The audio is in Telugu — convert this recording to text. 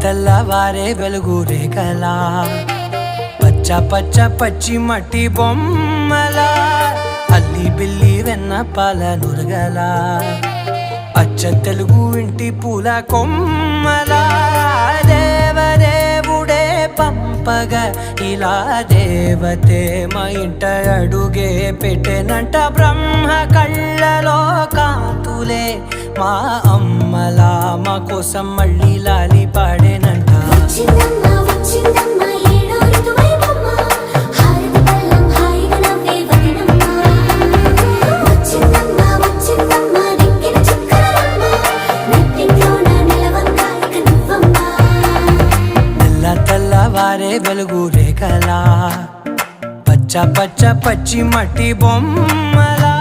తెల్లవారే వెలుగు రేఖలా పచ్చ పచ్చ పచ్చి మట్టి బొమ్మలా అల్లి బిల్లి వెన్న పాల నురగలా అచ్చ తెలుగు ఇంటి పూల కొమ్మలా దేవదేవుడే పంపగా ఇలా దేవతే మా ఇంట అడుగే పెట్టెనంట బ్రహ్మ కళ్ళలో కాంతులే మా అమ్మలా మా కోసం మళ్ళీ లాలి పాడేనంట తెల్లవారే వెలుగు రేఖలా పచ్చ పచ్చ పచ్చి మట్టి బొమ్మలా